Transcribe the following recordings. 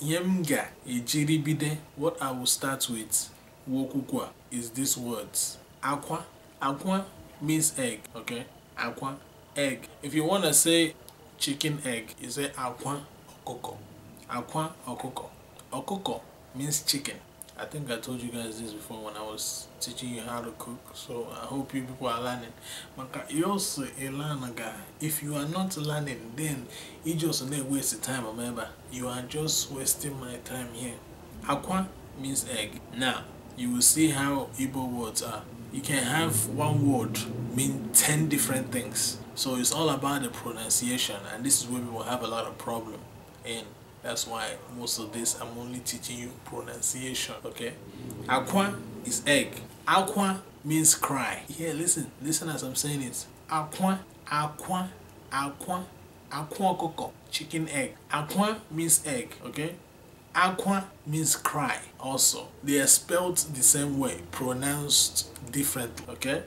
Yemga ejiribide. What I will start with AKWUKWO is these words. Akwa. Akwa means egg, okay? Akwa, egg. If you want to say chicken egg, you say akwa okoko. Akwa okoko. Okoko means chicken. I think I told you guys this before when I was teaching you how to cook, so I hope you people are learning. You also learn, if you are not learning, then you just need waste time. Remember, you are just wasting my time here. Akwa means egg. Now you will see how Igbo words are. You can have one word mean 10 different things, so it's all about the pronunciation, and this is where we will have a lot of problem. And that's why most of this I'm only teaching you pronunciation, okay? Akwa is egg. Akwa means cry. Yeah, listen as I'm saying it. Akwa, akwa, akwa, akwa koko, chicken egg. Akwa means egg, okay? Akwa means cry also. They are spelled the same way, pronounced differently, okay?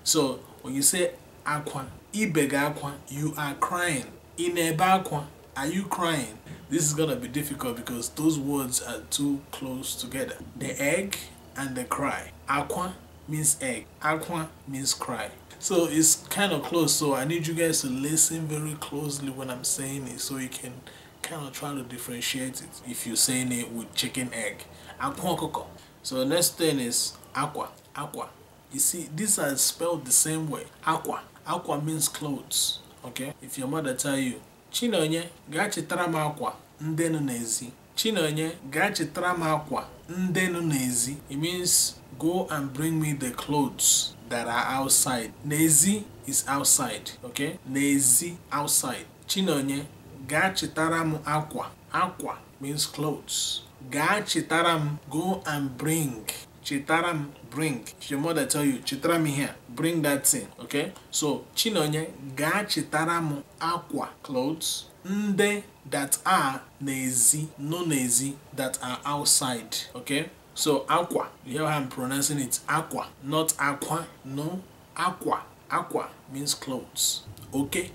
So when you say akwa, ibega akwa, you are crying. Ineba akwa, are you crying? This is gonna be difficult because those words are too close together. The egg and the cry. Akwa means egg. Akwa means cry. So it's kind of close, so I need you guys to listen very closely when I'm saying it so you can kind of try to differentiate it if you're saying it with chicken egg. Akwa koko. So the next thing is akwa. Akwa. You see, these are spelled the same way. Akwa. Akwa means clothes. Okay? If your mother tell you, Chinonye, gaa chitara m akwa ndenu n'ezi. Chinonye, gaa chitara m akwa ndenu n'ezi. It means go and bring me the clothes that are outside. N'ezi is outside, okay? N'ezi, outside. Chinonye, gaa chitara m akwa. Akwa means clothes. Gaa chitara m, go and bring. Chitaram, bring. If your mother tell you, chitaram here, bring that thing, okay? So, Chinonye, ga chitaram akwa, clothes, nde, that are n'ezi, no n'ezi, that are outside, okay? So, akwa, you hear how I'm pronouncing it, akwa, not aqua, no, akwa. Akwa means clothes, okay?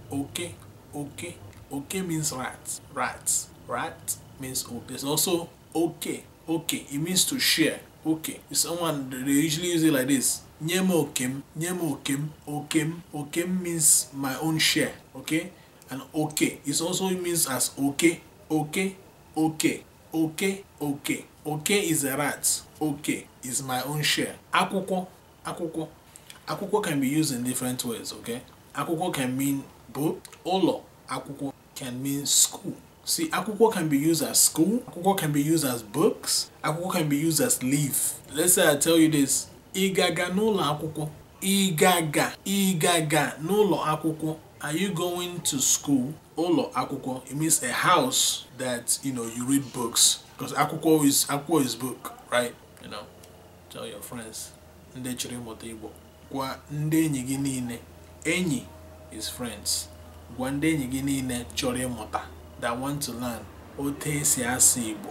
Okay, okay, okay means rat, rat, rat means okay. There's also okay, okay, it means to share. Okay, it's someone, they usually use it like this. Nyemo okem, nyemo okem, okem. Okem means my own share, okay? And okay, it also means as okay, okay, okay, okay, okay. Okay is a rat, okay is my own share. AKWUKWO, AKWUKWO. AKWUKWO can be used in different ways, okay? AKWUKWO can mean book, olo. AKWUKWO can mean school. See, AKWUKWO can be used as school, AKWUKWO can be used as books, AKWUKWO can be used as leaf. Let's say I tell you this, Igaga n'ụlọ akwụkwọ. Igaga n'ụlọ akwụkwọ. Are you going to school? Ụlọ akwụkwọ, it means a house that, you know, you read books. Because AKWUKWO is book, right? You know, tell your friends. Ndị chọrọ ịmụta Igbo. Gwa ndị enyi gị niile. Enyi is friends. Gwa ndị enyi gị niile chọrọ ịmụta, that want to learn otu esi asụ Igbo,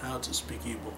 how to speak Igbo.